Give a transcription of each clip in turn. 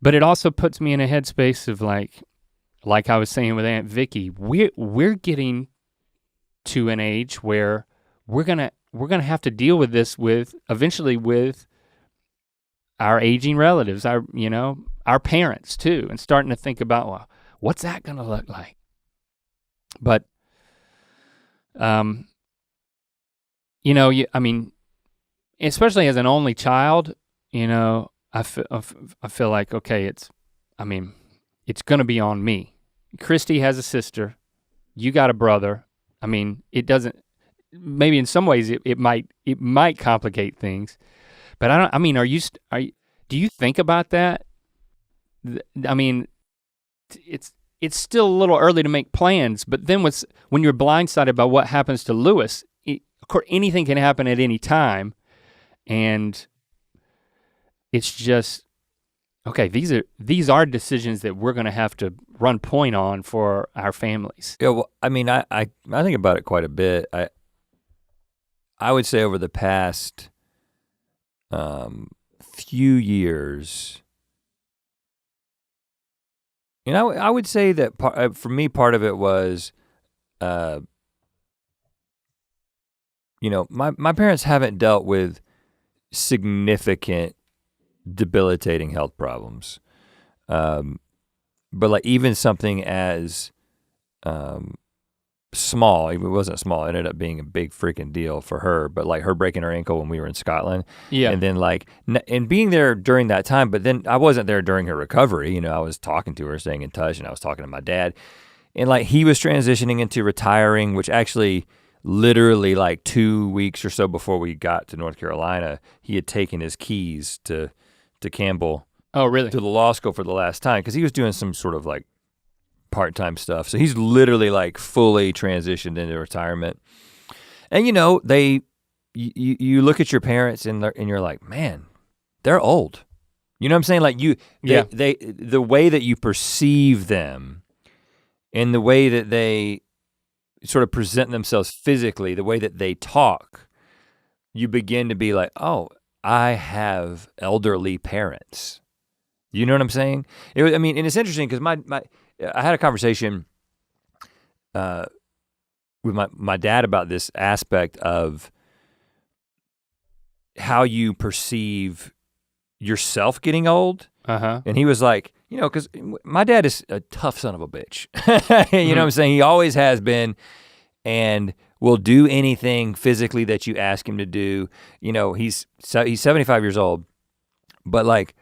But it also puts me in a headspace of like I was saying with Aunt Vicky, we're getting to an age where we're gonna have to deal with this eventually with our aging relatives, our parents too, and starting to think about, well, what's that gonna look like? But especially as an only child, I feel like, okay, it's gonna be on me. Christy has a sister, you got a brother. It doesn't, maybe in some ways it might complicate things, but do you think about that? It's still a little early to make plans, but then when you're blindsided by what happens to Lewis, of course anything can happen at any time, and it's just, okay, these are decisions that we're gonna have to run point on for our families. Yeah, well, I think about it quite a bit. I would say over the past few years, I would say that for me, part of it was, my parents haven't dealt with significant debilitating health problems. But like even something as small, it wasn't small, it ended up being a big freaking deal for her, but like her breaking her ankle when we were in Scotland. Yeah. And then and being there during that time, but then I wasn't there during her recovery. I was talking to her, staying in touch, and I was talking to my dad. And like he was transitioning into retiring, which actually literally like 2 weeks or so before we got to North Carolina, he had taken his keys to Campbell. Oh, really? To the law school for the last time, because he was doing some sort of like part-time stuff. So he's literally like fully transitioned into retirement. And you look at your parents and you're like, man, they're old. You know what I'm saying? Like the way that you perceive them and the way that they sort of present themselves physically, the way that they talk, you begin to be like, oh, I have elderly parents. You know what I'm saying? And it's interesting because I had a conversation with my dad about this aspect of how you perceive yourself getting old. Uh-huh. And he was like, because my dad is a tough son of a bitch. You know what I'm saying? He always has been, and will do anything physically that you ask him to do. He's 75 years old, but like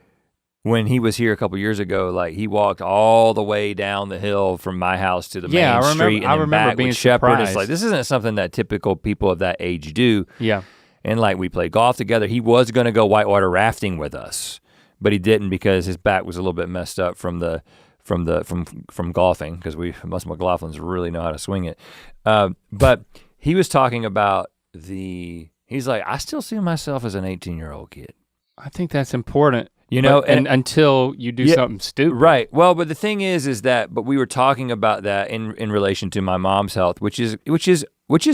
when he was here a couple years ago, like he walked all the way down the hill from my house to the main street and then back with Shepherd. It's like, this isn't something that typical people of that age do. Yeah. And like we played golf together. He was gonna go whitewater rafting with us, but he didn't because his back was a little bit messed up from golfing, because most McLaughlins really know how to swing it. But he was talking about he's like, I still see myself as an 18-year-old kid. I think that's important. And until you do something stupid. Right. Well, but the thing is but we were talking about that in relation to my mom's health, which is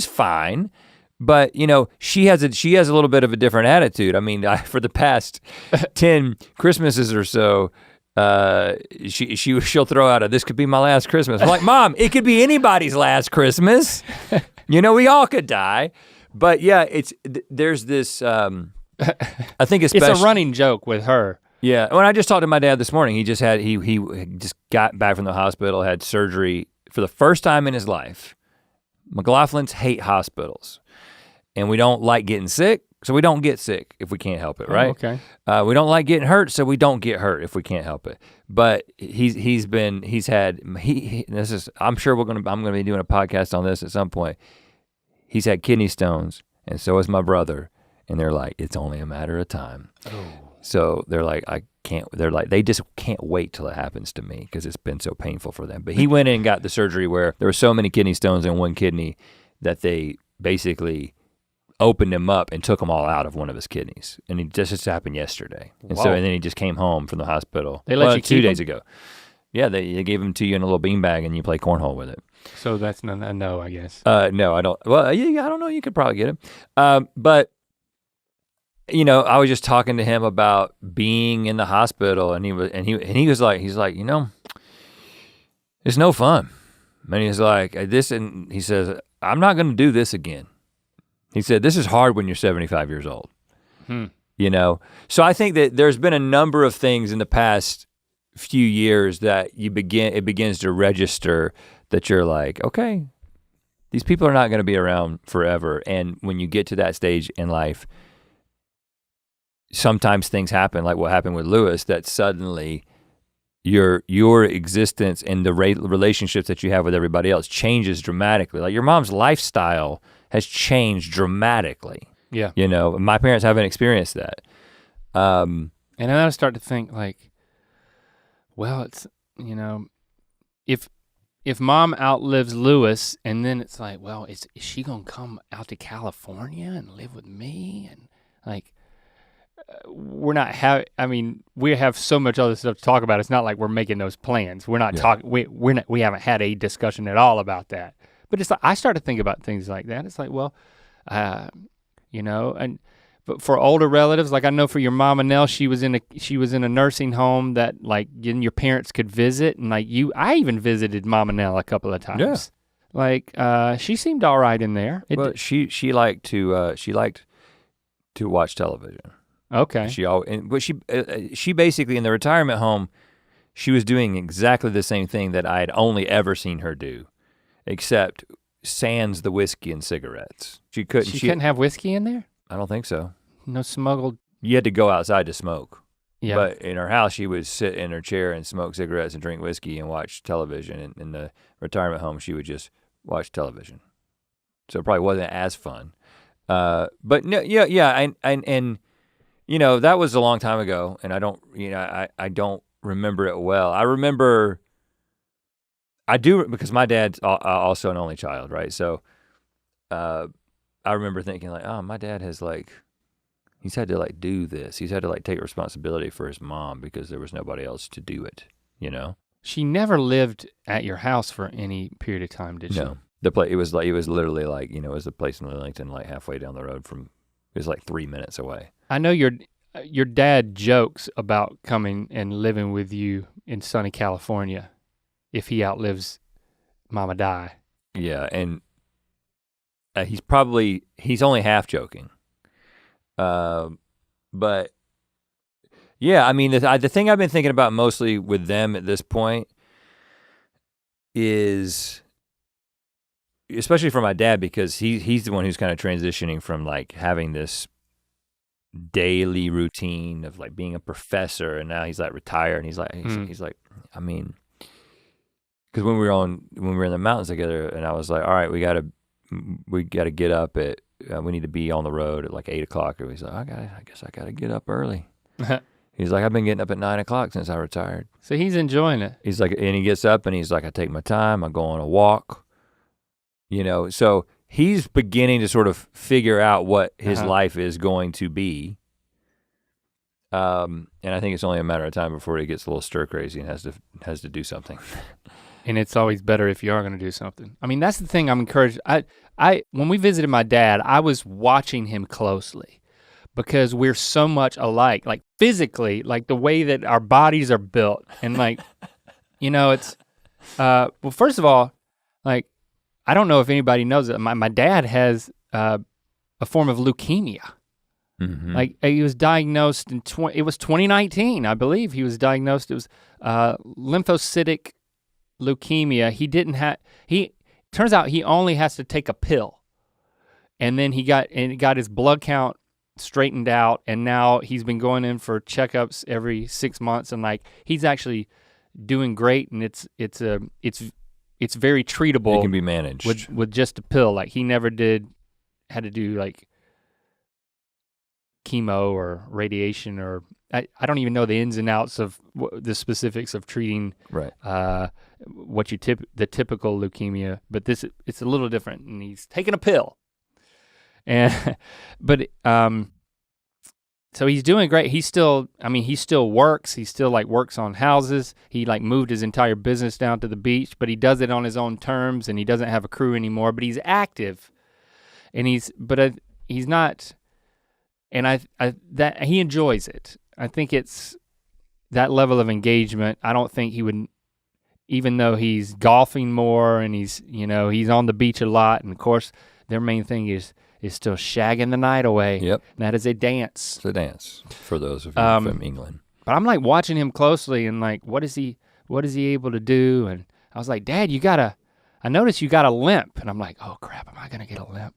fine. But she has a little bit of a different attitude. For the past 10 Christmases or so, she'll throw out this could be my last Christmas. I'm like, Mom, it could be anybody's last Christmas. We all could die. But yeah, there's this, I think it's a running joke with her. Yeah, when I just talked to my dad this morning, he just got back from the hospital, had surgery for the first time in his life. McLaughlins hate hospitals, and we don't like getting sick, so we don't get sick if we can't help it, right? Oh, okay. We don't like getting hurt, so we don't get hurt if we can't help it. But I'm sure I'm gonna be doing a podcast on this at some point. He's had kidney stones, and so has my brother, and they're like, it's only a matter of time. Oh. So they're like, they just can't wait till it happens to me because it's been so painful for them. But he went in and got the surgery where there were so many kidney stones in one kidney that they basically opened him up and took them all out of one of his kidneys. And it just happened yesterday. And so then he just came home from the hospital. They let you keep 2 days ago. Yeah, they gave them to you in a little beanbag and you play cornhole with it. So that's a no, I guess. No, I don't. Well, yeah, I don't know. You could probably get him. But you know, I was just talking to him about being in the hospital, and he was like, you know, it's no fun. And he's like, this, and he says, I'm not gonna do this again. He said, this is hard when you're 75 years old. You know? So I think that there's been a number of things in the past few years that it begins to register that you're like, okay, these people are not gonna be around forever. And when you get to that stage in life, sometimes things happen, like what happened with Lewis, that suddenly your existence and the relationships that you have with everybody else changes dramatically. Like your mom's lifestyle has changed dramatically. Yeah. You know, my parents haven't experienced that. And then I start to think like, well, it's, you know, if mom outlives Lewis, and then it's like, well, is she gonna come out to California and live with me? And like, we have so much other stuff to talk about. It's not like we're making those plans. We're not talking, we haven't had a discussion at all about that. But it's like, I start to think about things like that. It's like, well, you know, but for older relatives, like I know for your mama Nell, she was in a nursing home that like your parents could visit, and like I even visited mama Nell a couple of times. Yeah. Like she seemed all right in there. Well, she liked to watch television. Okay. She basically in the retirement home, she was doing exactly the same thing that I had only ever seen her do, except sans the whiskey and cigarettes. She couldn't have whiskey in there? I don't think so. No smuggled? You had to go outside to smoke. Yeah. But in her house, she would sit in her chair and smoke cigarettes and drink whiskey and watch television. And in the retirement home, she would just watch television. So it probably wasn't as fun. But no, yeah, and you know, that was a long time ago, and I don't remember it well. I do, because my dad's also an only child, right? So I remember thinking like, oh, my dad has like, he's had to like do this. He's had to like take responsibility for his mom because there was nobody else to do it, you know? She never lived at your house for any period of time, did she? No, it was literally like, you know, it was a place in Lillington, like halfway down the road it was like 3 minutes away. I know your dad jokes about coming and living with you in sunny California if he outlives Mama Di. Yeah, and he's only half joking. But yeah, I mean, the thing I've been thinking about mostly with them at this point is, especially for my dad, because he's the one who's kind of transitioning from like having this daily routine of like being a professor, and now he's like retired, and he's like, I mean, because when we were in the mountains together, and I was like, all right, we gotta get up at we need to be on the road at like 8 o'clock. And he's like, I guess I gotta get up early. He's like, I've been getting up at 9 o'clock since I retired. So he's enjoying it. He's like, and he gets up and he's like, I take my time, I go on a walk, you know. So he's beginning to sort of figure out what his life is going to be. And I think it's only a matter of time before he gets a little stir crazy and has to do something. And it's always better if you are gonna do something. I mean, that's the thing I'm encouraged. When we visited my dad, I was watching him closely because we're so much alike, like physically, like the way that our bodies are built. And like, you know, it's, well, first of all, like, I don't know if anybody knows that my dad has a form of leukemia. Mm-hmm. Like he was diagnosed it was 2019, I believe he was diagnosed. It was lymphocytic leukemia. Turns out he only has to take a pill. And then he got his blood count straightened out, and now he's been going in for checkups every 6 months, and like he's actually doing great, and it's very treatable. It can be managed with just a pill. Like he never had to do like chemo or radiation, or I don't even know the ins and outs of the specifics of treating right. The typical leukemia, but it's a little different, and he's taking a pill. And so he's doing great. He still works. He still like works on houses. He like moved his entire business down to the beach, but he does it on his own terms, and he doesn't have a crew anymore, but he's active. And he's not And that he enjoys it. I think it's that level of engagement. I don't think he would, even though he's golfing more and he's on the beach a lot, and of course their main thing is still shagging the night away. Yep. That is a dance. It's a dance for those of you from England. But I'm like watching him closely and like, what is he able to do? And I was like, Dad, I noticed you got a limp. And I'm like, oh crap, am I gonna get a limp?